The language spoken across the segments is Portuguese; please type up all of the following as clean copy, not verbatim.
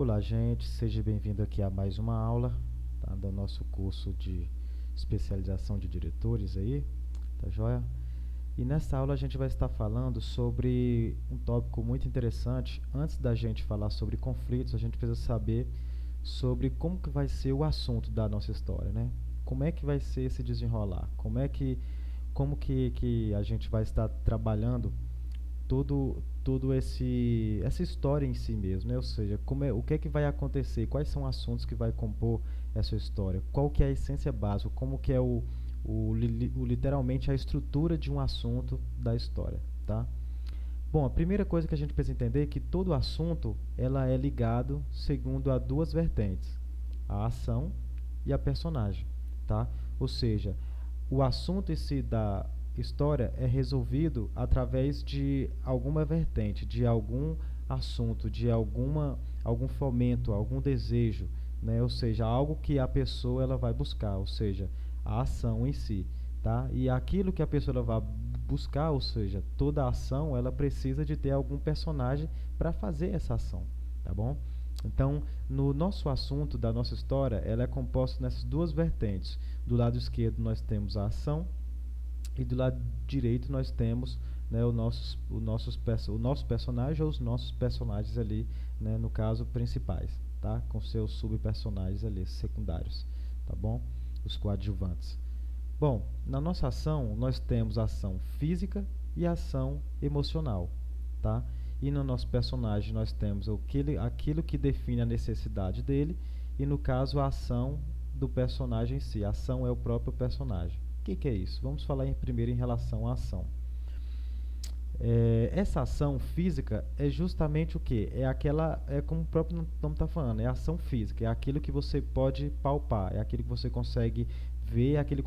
Olá, gente, seja bem-vindo aqui a mais uma aula, tá, do nosso curso de especialização de diretores aí, tá joia? E nessa aula a gente vai estar falando sobre um tópico muito interessante. Antes da gente falar sobre conflitos, a gente precisa saber sobre como que vai ser o assunto da nossa história, né? Como é que vai ser esse desenrolar? Como que a gente vai estar trabalhando todo essa história em si mesmo, né? Ou seja, o que é que vai acontecer, quais são os assuntos que vai compor essa história, qual que é a essência básica, como que é literalmente a estrutura de um assunto da história, tá? Bom, a primeira coisa que a gente precisa entender é que todo assunto ela é ligado segundo a duas vertentes, a ação e a personagem, tá? Ou seja, o assunto em si da história é resolvido através de alguma vertente, de algum assunto, de algum fomento, algum desejo, né? Ou seja, algo que a pessoa ela vai buscar, ou seja, a ação em si, tá? E aquilo que a pessoa ela vai buscar, ou seja, toda ação ela precisa de ter algum personagem para fazer essa ação, tá bom? Então, no nosso assunto da nossa história, ela é composta nessas duas vertentes. Do lado esquerdo nós temos a ação e do lado direito nós temos, né, o nosso personagem ou os nossos personagens ali, né, no caso principais, tá? Com seus subpersonagens ali, secundários, tá bom? Os coadjuvantes. Bom, na nossa ação nós temos ação física e ação emocional, tá? E no nosso personagem nós temos aquilo que define a necessidade dele e no caso a ação do personagem em si. A ação é o próprio personagem. O que é isso? Vamos falar primeiro em relação à ação. Essa ação física é justamente o que? É como o próprio nome está falando, é ação física, é aquilo que você pode palpar, é aquilo que você consegue ver, aquilo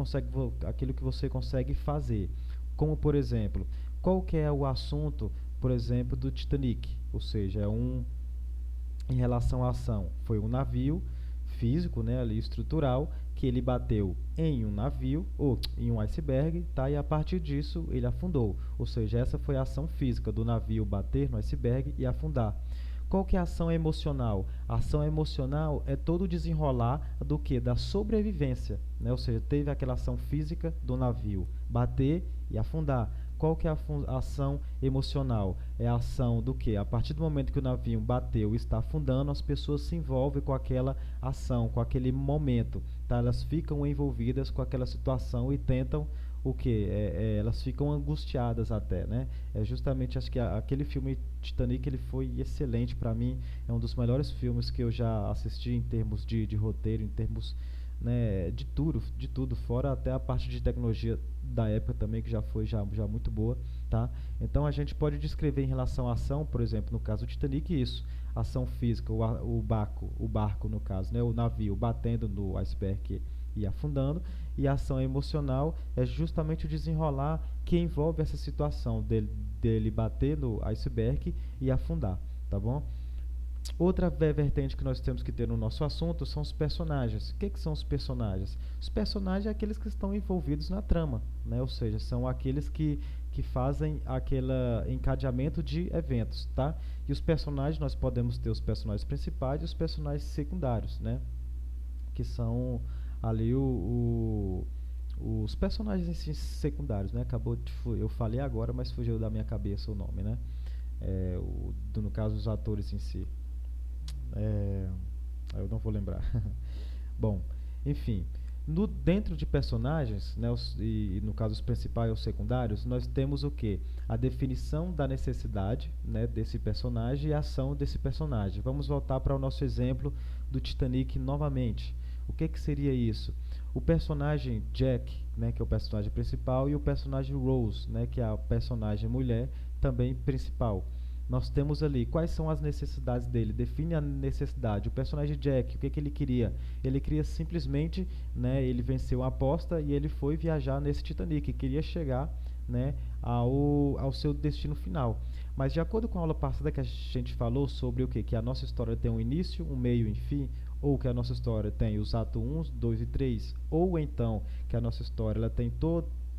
que você consegue fazer. Como, por exemplo, qual que é o assunto, por exemplo, do Titanic? Ou seja, em relação à ação, foi um navio físico, né, ali estrutural, que ele bateu em um navio ou em um iceberg, tá? E a partir disso ele afundou. Ou seja, essa foi a ação física do navio bater no iceberg e afundar. Qual que é a ação emocional? A ação emocional é todo o desenrolar do que? Da sobrevivência, né? Ou seja, teve aquela ação física do navio bater e afundar. Qual que é a ação emocional? É a ação do que? A partir do momento que o navio bateu e está afundando, as pessoas se envolvem com aquela ação, com aquele momento, tá? Elas ficam envolvidas com aquela situação e tentam o que? Elas ficam angustiadas até, né? É justamente, acho que aquele filme Titanic ele foi excelente para mim, é um dos melhores filmes que eu já assisti em termos de roteiro, em termos, né, de tudo, fora até a parte de tecnologia da época também, que já foi já muito boa, tá? Então a gente pode descrever em relação à ação, por exemplo, no caso do Titanic, isso, ação física, o barco no caso, né, o navio batendo no iceberg e afundando, e a ação emocional é justamente o desenrolar que envolve essa situação dele bater no iceberg e afundar, tá bom? Outra vertente que nós temos que ter no nosso assunto são os personagens. O que são os personagens? Os personagens são aqueles que estão envolvidos na trama, né? Ou seja, são aqueles que fazem aquele encadeamento de eventos, tá? E os personagens, nós podemos ter os personagens principais e os personagens secundários, né? Que são ali os personagens em si secundários, né? Eu falei agora, mas fugiu da minha cabeça o nome, né? No caso, os atores em si. É, eu não vou lembrar. Bom, enfim, dentro de personagens, né, e no caso os principais ou secundários, nós temos o que? A definição da necessidade, né, desse personagem e a ação desse personagem. Vamos voltar para o nosso exemplo do Titanic novamente. O que seria isso? O personagem Jack, né, que é o personagem principal, e o personagem Rose, né, que é a personagem mulher, também principal. Nós temos ali quais são as necessidades dele, define a necessidade. O personagem Jack, o que ele queria? Ele queria simplesmente, né, ele venceu a aposta e ele foi viajar nesse Titanic, queria chegar, né, ao seu destino final. Mas de acordo com a aula passada que a gente falou sobre o que? Que a nossa história tem um início, um meio e um fim, ou que a nossa história tem os atos 1, 2 e 3, ou então que a nossa história ela tem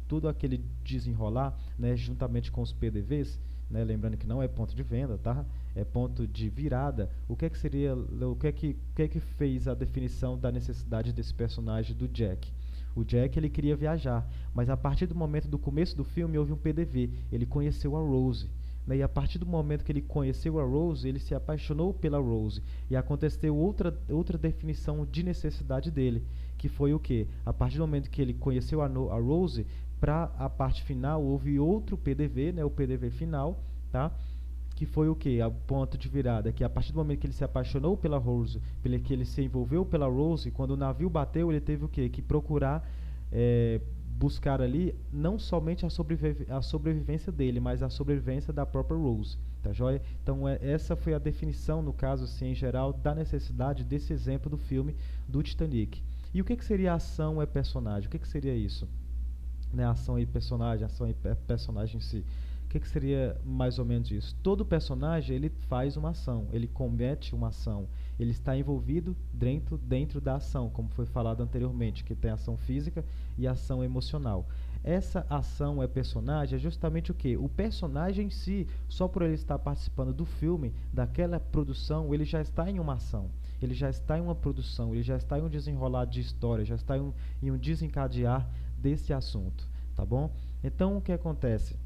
tudo aquele desenrolar, né, juntamente com os PDVs, né, lembrando que não é ponto de venda, tá? ponto de virada, o que é que fez a definição da necessidade desse personagem do Jack? O Jack ele queria viajar, mas a partir do momento do começo do filme houve um PDV. Ele conheceu a Rose, né? E a partir do momento que ele conheceu a Rose, ele se apaixonou pela Rose. E aconteceu outra definição de necessidade dele, que foi o quê? A partir do momento que ele conheceu a Rose, para a parte final houve outro PDV, né? O PDV final, tá? Que foi o quê? O ponto de virada, que a partir do momento que ele se apaixonou pela Rose, que ele se envolveu pela Rose, quando o navio bateu, ele teve o quê? Que procurar buscar ali não somente a sobrevivência dele, mas a sobrevivência da própria Rose, tá joia? Então essa foi a definição, no caso assim, em geral, da necessidade desse exemplo do filme do Titanic. E o que seria ação e personagem? O que seria isso? Né, ação e personagem em si. O que seria mais ou menos isso? Todo personagem ele faz uma ação, ele comete uma ação, ele está envolvido dentro da ação, como foi falado anteriormente, que tem ação física e ação emocional. Essa ação personagem é justamente o que? O personagem em si, só por ele estar participando do filme, daquela produção, ele já está em uma ação. Ele já está em uma produção, ele já está em um desenrolar de história, já está em um desencadear desse assunto, tá bom? Então o que acontece?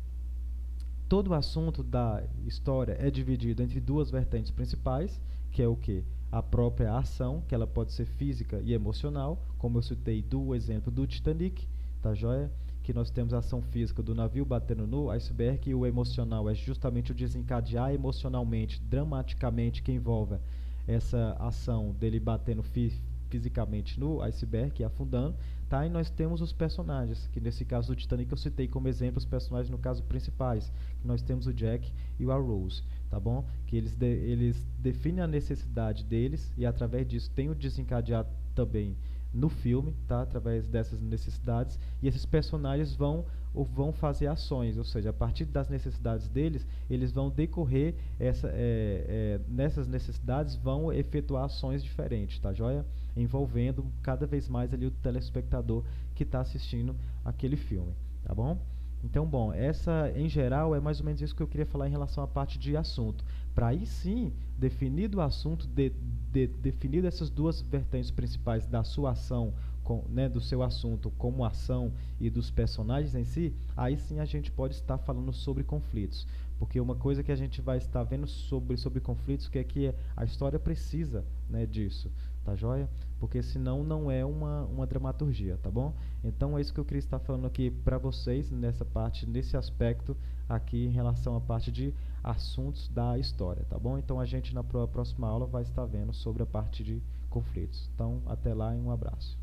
Todo o assunto da história é dividido entre duas vertentes principais, que é o que? A própria ação, que ela pode ser física e emocional, como eu citei do exemplo do Titanic, tá joia? Que nós temos a ação física do navio batendo no iceberg, e o emocional é justamente o desencadear emocionalmente, dramaticamente, que envolve essa ação dele batendo fisicamente no iceberg e afundando, tá? E nós temos os personagens, que nesse caso do Titanic eu citei como exemplo os personagens no caso principais, que nós temos o Jack e a Rose, tá bom? Que eles definem a necessidade deles e através disso tem o desencadear também no filme, tá? Através dessas necessidades, e esses personagens vão fazer ações, ou seja, a partir das necessidades deles, eles vão decorrer nessas necessidades vão efetuar ações diferentes, tá joia? Envolvendo cada vez mais ali o telespectador que está assistindo aquele filme, tá bom? Então, bom, essa em geral é mais ou menos isso que eu queria falar em relação à parte de assunto. Para aí sim, definido o assunto, definido essas duas vertentes principais da sua ação, né, do seu assunto como ação e dos personagens em si, aí sim a gente pode estar falando sobre conflitos. Porque uma coisa que a gente vai estar vendo sobre conflitos que é que a história precisa, né, disso, tá joia? Porque senão não é uma dramaturgia, tá bom? Então é isso que eu queria estar falando aqui para vocês nessa parte, nesse aspecto aqui em relação à parte de assuntos da história, tá bom? Então a gente na próxima aula vai estar vendo sobre a parte de conflitos. Então até lá e um abraço.